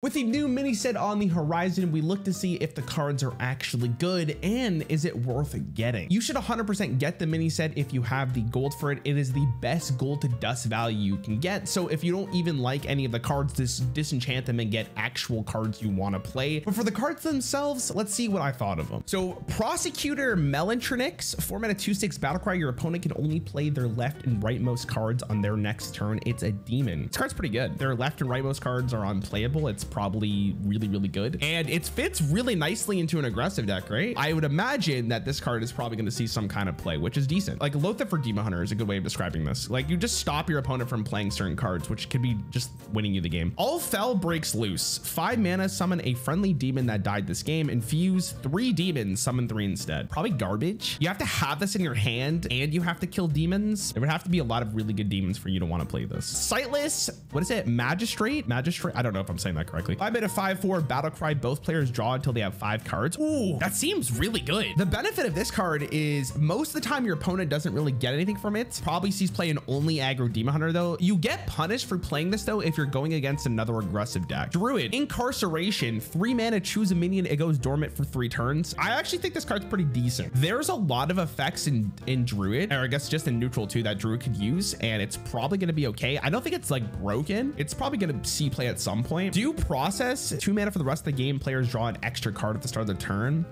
With the new mini set on the horizon, we look to see if the cards are actually good and is it worth getting. You should 100% get the mini set if you have the gold for it. It is the best gold to dust value you can get. So if you don't even like any of the cards, disenchant them and get actual cards you want to play. But for the cards themselves, let's see what I thought of them. So Prosecutor Melantronix, 4-mana 2/6 Battlecry. Your opponent can only play their left and rightmost cards on their next turn. It's a demon. This card's pretty good. Their left and rightmost cards are unplayable. It's probably really good, and it fits really nicely into an aggressive deck, right? I would imagine that this card is probably going to see some kind of play, which is decent. Like Lothar for Demon Hunter is a good way of describing this. Like you just stop your opponent from playing certain cards, which could be just winning you the game. All Fel breaks loose. 5 mana, summon a friendly demon that died this game, infuse 3 demons, summon 3 instead. Probably garbage. You have to have this in your hand and you have to kill demons. There would have to be a lot of really good demons for you to want to play this. Sightless, what is it? Magistrate? I don't know if I'm saying that correctly. 5-mana 5/4 Battlecry. Both players draw until they have 5 cards. Ooh, that seems really good. The benefit of this card is most of the time your opponent doesn't really get anything from it. Probably sees play an only aggro Demon Hunter though. You get punished for playing this though if you're going against another aggressive deck. Druid, Incarceration, 3 mana, choose a minion. It goes dormant for 3 turns. I actually think this card's pretty decent. There's a lot of effects in Druid, or I guess just in neutral too, that Druid could use, and it's probably going to be okay. I don't think it's like broken. It's probably going to see play at some point. Due Process, 2 mana for the rest of the game. Players draw an extra card at the start of the turn.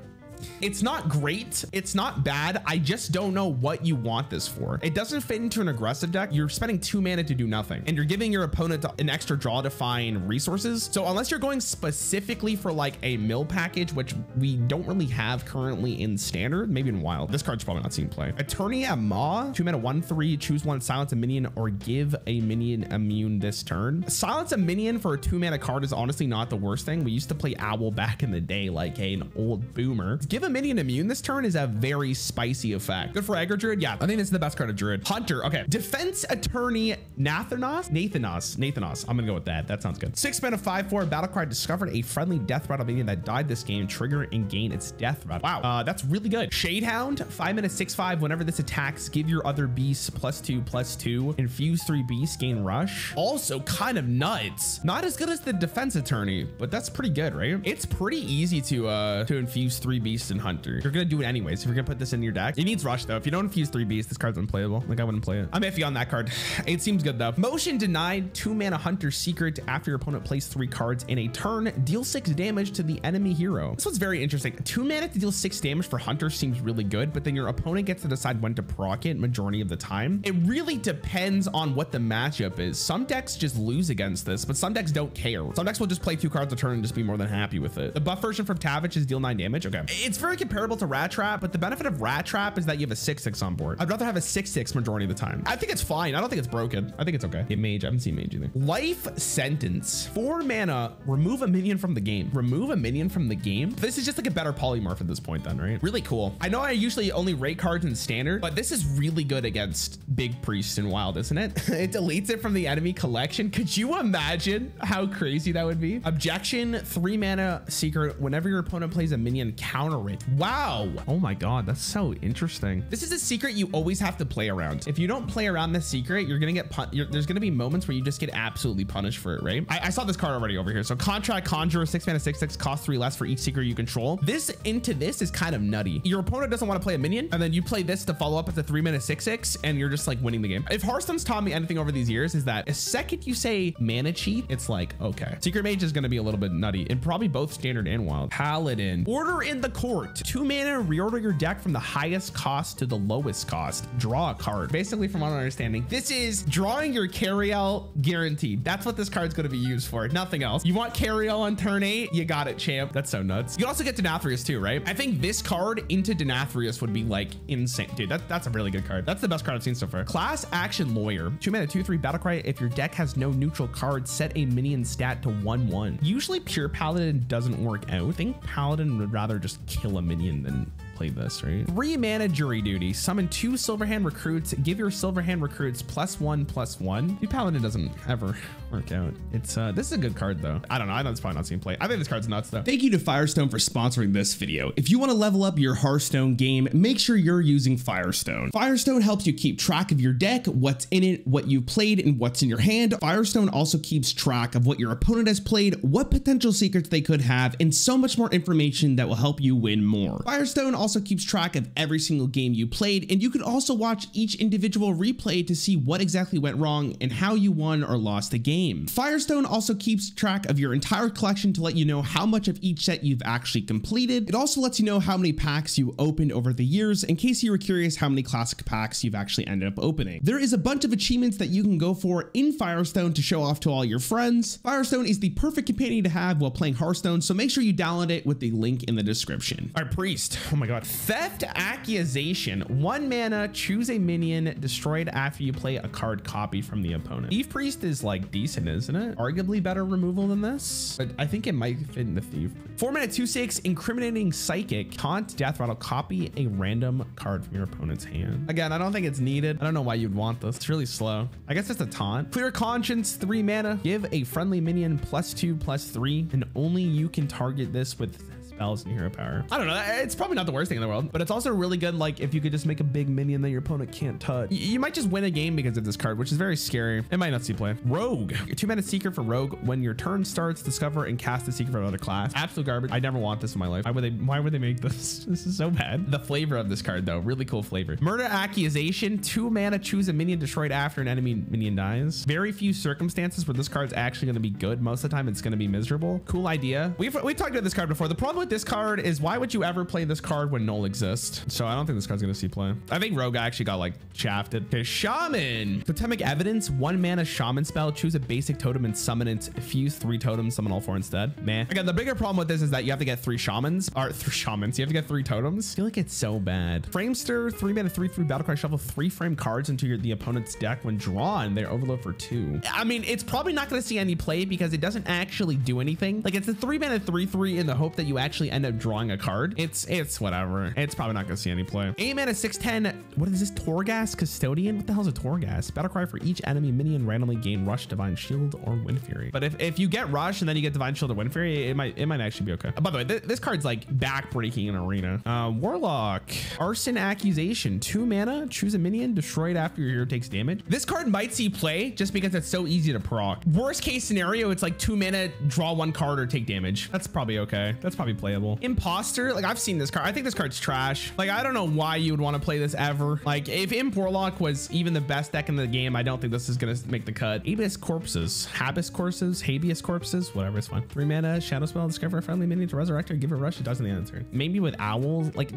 It's not great. It's not bad. I just don't know what you want this for. It doesn't fit into an aggressive deck. You're spending 2 mana to do nothing, and you're giving your opponent an extra draw to find resources. So unless you're going specifically for like a mill package, which we don't really have currently in standard, maybe in wild, this card's probably not seeing play. Attorney at Maw, 2 mana 1/3, choose 1, silence a minion, or give a minion immune this turn. Silence a minion for a 2 mana card is honestly not the worst thing. We used to play Owl back in the day like an old boomer. Give a minion immune this turn is a very spicy effect. Good for aggro Druid. Yeah, I think this is the best card of Druid. Hunter. Okay. Defense Attorney Nathanos. I'm gonna go with that. That sounds good. 6 mana 5/4 Battlecry. Discovered a friendly death rattle minion that died this game. Trigger and gain its death rattle. Wow. That's really good. Shadehound, 5 mana 6/5. Whenever this attacks, give your other beasts +2/+2. Infuse 3 beasts, gain rush. Also kind of nuts. Not as good as the Defense Attorney, but that's pretty good, right? It's pretty easy to infuse 3 beasts in Hunter. You're gonna do it anyways. If you're gonna put this in your deck, it needs rush though. If you don't infuse 3 beasts, this card's unplayable. Like I wouldn't play it. I'm iffy on that card. It seems good though. Motion denied, 2 mana Hunter Secret. After your opponent plays 3 cards in a turn, deal 6 damage to the enemy hero. This one's very interesting. 2 mana to deal 6 damage for Hunter seems really good, but then your opponent gets to decide when to proc it majority of the time. It really depends on what the matchup is. Some decks just lose against this, but some decks don't care. Some decks will just play 2 cards a turn and just be more than happy with it. The buff version from Tavich is deal 9 damage. Okay. It's very comparable to Rat Trap, but the benefit of Rat Trap is that you have a 6/6 on board. I'd rather have a 6/6 majority of the time. I think it's fine. I don't think it's broken. I think it's okay. Hit Mage. I haven't seen Mage either. Life Sentence, 4 mana, remove a minion from the game. Remove a minion from the game. This is just like a better polymorph at this point then, right? Really cool. I know I usually only rate cards in standard, but this is really good against Big Priest in wild, isn't it? It deletes it from the enemy collection. Could you imagine how crazy that would be? Objection, 3 mana secret. Whenever your opponent plays a minion, counter it. Wow. Oh my God, that's so interesting. This is a secret you always have to play around. If you don't play around this secret, you're gonna get there's gonna be moments where you just get absolutely punished for it, right? I saw this card already over here. So Contract Conjurer, 6 mana 6/6, cost 3 less for each secret you control. This is kind of nutty. Your opponent doesn't want to play a minion, and then you play this to follow up with a 3 mana 6/6, and you're just like winning the game. If Hearthstone's taught me anything over these years, is that the second you say mana cheat, it's like, okay. Secret Mage is gonna be a little bit nutty in probably both standard and wild. Paladin, Order in the Court, 2 mana, reorder your deck from the highest cost to the lowest cost. Draw a card. Basically, from what I'm understanding, this is drawing your Cariel guaranteed. That's what this card's going to be used for. Nothing else. You want Cariel on turn 8? You got it, champ. That's so nuts. You can also get Denathrius too, right? I think this card into Denathrius would be like insane. Dude, that's a really good card. That's the best card I've seen so far. Class Action Lawyer, 2 mana 2/3 Battlecry. If your deck has no neutral cards, set a minion stat to 1/1. Usually pure Paladin doesn't work out. I think Paladin would rather just kill a minion than played this, right? 3 mana jury duty. Summon 2 Silverhand recruits. Give your Silverhand recruits +1/+1. The Paladin doesn't ever work out. It's this is a good card though. I don't know. I know it's probably not seen play. I think this card's nuts though. Thank you to Firestone for sponsoring this video. If you want to level up your Hearthstone game, make sure you're using Firestone. Firestone helps you keep track of your deck, what's in it, what you played, and what's in your hand. Firestone also keeps track of what your opponent has played, what potential secrets they could have, and so much more information that will help you win more. Firestone also keeps track of every single game you played, and you can also watch each individual replay to see what exactly went wrong and how you won or lost the game. Firestone also keeps track of your entire collection to let you know how much of each set you've actually completed. It also lets you know how many packs you opened over the years in case you were curious how many classic packs you've actually ended up opening. There is a bunch of achievements that you can go for in Firestone to show off to all your friends. Firestone is the perfect companion to have while playing Hearthstone, so make sure you download it with the link in the description. All right, Priest. Oh my God. Theft Accusation. 1 mana, choose a minion, destroyed after you play a card copy from the opponent. Thief Priest is like decent, isn't it? Arguably better removal than this, but I think it might fit in the Thief. 4 mana, 2/6, Incriminating Psychic. Taunt, Death Rattle, copy a random card from your opponent's hand. Again, I don't think it's needed. I don't know why you'd want this. It's really slow. I guess it's a taunt. Clear Conscience, 3 mana. Give a friendly minion +2/+3, and only you can target this with spells and hero power. I don't know. It's probably not the worst thing in the world, but it's also really good. Like if you could just make a big minion that your opponent can't touch, you might just win a game because of this card, which is very scary. It might not see play. Rogue. Your 2 mana Secret for Rogue. When your turn starts, discover and cast a secret from another class. Absolute garbage. I never want this in my life. Why would they make this? This is so bad. The flavor of this card though, really cool flavor. Murder Accusation. 2 mana, choose a minion destroyed after an enemy minion dies. Very few circumstances where this card's actually going to be good. Most of the time it's going to be miserable. Cool idea. We've talked about this card before. The problem with this card is why would you ever play this card when Null exists? So I don't think this card's gonna see play. I think Rogue actually got like shafted. Okay, Shaman. Totemic Evidence. 1 mana Shaman spell. Choose a basic totem and summon it. Fuse 3 totems. Summon all 4 instead. Man. Again, the bigger problem with this is that you have to get 3 shamans. Or 3 shamans. You have to get 3 totems. I feel like it's so bad. Framester. 3 mana 3/3 battlecry. Shuffle 3 frame cards into the opponent's deck. When drawn, they're overload for 2. I mean, it's probably not gonna see any play because it doesn't actually do anything. Like it's a 3 mana 3/3 in the hope that you actually end up drawing a card. It's whatever. It's probably not gonna see any play. 8 mana 6/10. What is this? Torghast Custodian? What the hell is a Torghast? Battlecry for each enemy minion randomly gain Rush, Divine Shield, or Wind Fury. But if you get Rush and then you get Divine Shield or Wind Fury, it might actually be okay. By the way, this card's like backbreaking in Arena. Warlock. Arson Accusation. 2 mana. Choose a minion destroyed after your hero takes damage. This card might see play just because it's so easy to proc. Worst case scenario, it's like 2 mana, draw 1 card or take damage. That's probably okay. That's probably playable. Imposter. Like I've seen this card. I think this card's trash. Like I don't know why you would want to play this ever. Like if Imp Warlock was even the best deck in the game, I don't think this is gonna make the cut. Habeas Corpses, Habeas Corpses, whatever, it's fine. 3 mana Shadow Spell, discover a friendly minion to resurrect her, give it Rush, it does in the end of the turn. Maybe with Owls, like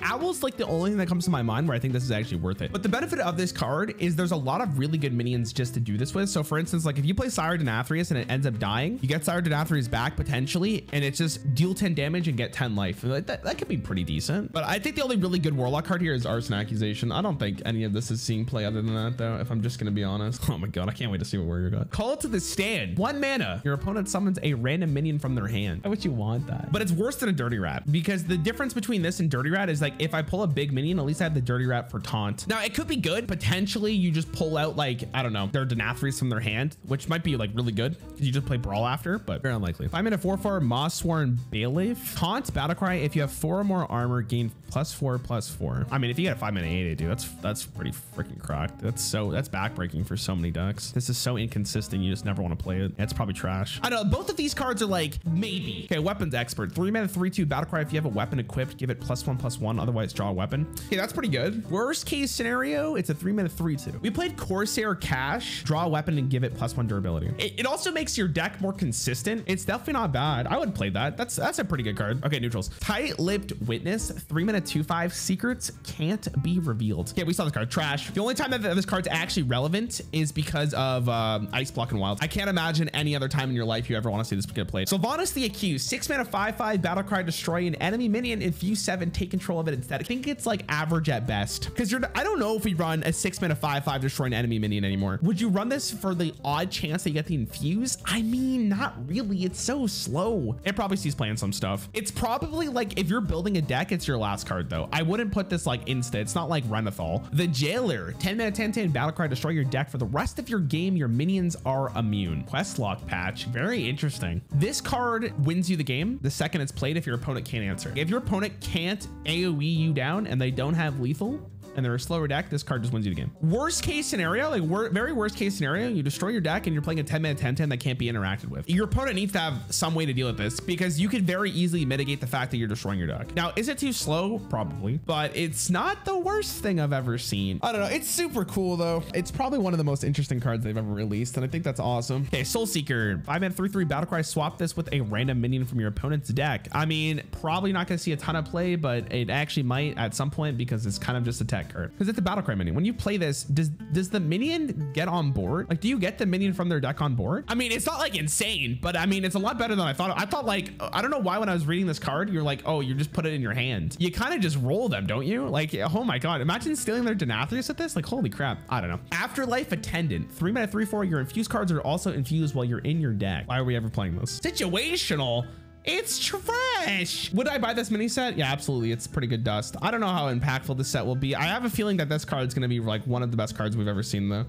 Owl's like the only thing that comes to my mind where I think this is actually worth it. But the benefit of this card is there's a lot of really good minions just to do this with. So for instance, like if you play Sire Denathrius and it ends up dying, you get Sire Denathrius back potentially, and it's just deal 10 damage and get 10 life. Like that could be pretty decent. But I think the only really good Warlock card here is Arson Accusation. I don't think any of this is seeing play other than that though, if I'm just gonna be honest. Oh my God, I can't wait to see what Warrior got. Call to the Stand. 1 mana. Your opponent summons a random minion from their hand. Why would you want that? But it's worse than a Dirty Rat because the difference between this and Dirty Rat is like if I pull a big minion, at least I have the Dirty Rat for taunt. Now it could be good. Potentially you just pull out like, I don't know, their Denathrius from their hand, which might be like really good because you just play Brawl after, but very unlikely. 5 mana 4/4 Moss-Sworn Bailiff. Taunt, Battlecry. If you have 4 or more armor, gain +4/+4. I mean, if you get a 5 mana 8/8, dude, that's pretty freaking cracked. That's backbreaking for so many decks. This is so inconsistent. You just never want to play it. It's probably trash. I don't know. Both of these cards are like maybe. Okay, Weapons Expert. 3 mana 3/2 Battlecry. If you have a weapon equipped, give it +1/+1. Otherwise, draw a weapon. Okay, that's pretty good. Worst case scenario, it's a 3 mana 3/2. We played Corsair Cash. Draw a weapon and give it +1 durability. It also makes your deck more consistent. It's definitely not bad. I would play that. That's a pretty good card. Okay, neutrals. Tight-Lipped Witness. 3 mana 2/5. Secrets can't be revealed. Yeah, we saw this card. Trash. The only time that this card's actually relevant is because of Ice Block and Wild. I can't imagine any other time in your life you ever want to see this get played. Sylvanas the Accused. 6 mana 5/5 Battlecry. Destroy an enemy minion. Infuse 7. Take control of it instead. I think it's like average at best because I don't know if we run a 6 mana 5/5 destroy an enemy minion anymore. Would you run this for the odd chance that you get the infuse? I mean, not really. It's so slow. It probably sees playing some stuff. enough. It's probably like if you're building a deck, it's your last card though. I wouldn't put this like insta. It's not like Renathal. The Jailer, 10 mana 10/10 battle cry, destroy your deck for the rest of your game. Your minions are immune. Quest lock patch, very interesting. This card wins you the game the second it's played if your opponent can't answer. If your opponent can't AoE you down and they don't have lethal and they're a slower deck, this card just wins you the game. Worst case scenario, like very worst case scenario, you destroy your deck and you're playing a 10 mana 10/10 that can't be interacted with. Your opponent needs to have some way to deal with this because you could very easily mitigate the fact that you're destroying your deck. Now, is it too slow? Probably, but it's not the worst thing I've ever seen. I don't know. It's super cool though. It's probably one of the most interesting cards they've ever released, and I think that's awesome. Okay, Soul Seeker, 5 mana 3/3 battle cry. Swap this with a random minion from your opponent's deck. I mean, probably not going to see a ton of play, but it actually might at some point because it's kind of just a tech card. Because it's a battle cry minion. When you play this, does the minion get on board? Like, do you get the minion from their deck on board? I mean, it's not like insane, but I mean, it's a lot better than I thought. I thought like, I don't know why when I was reading this card, you're like, oh, you just put it in your hand. You kind of just roll them, don't you? Like, oh my God, imagine stealing their Denathrius at this. Like, holy crap. I don't know. Afterlife Attendant, 3 mana 3/4. Your infused cards are also infused while you're in your deck. Why are we ever playing this? Situational. It's trash. Would I buy this mini set? Yeah, absolutely. It's pretty good dust. I don't know how impactful this set will be. I have a feeling that this card is going to be like one of the best cards we've ever seen though.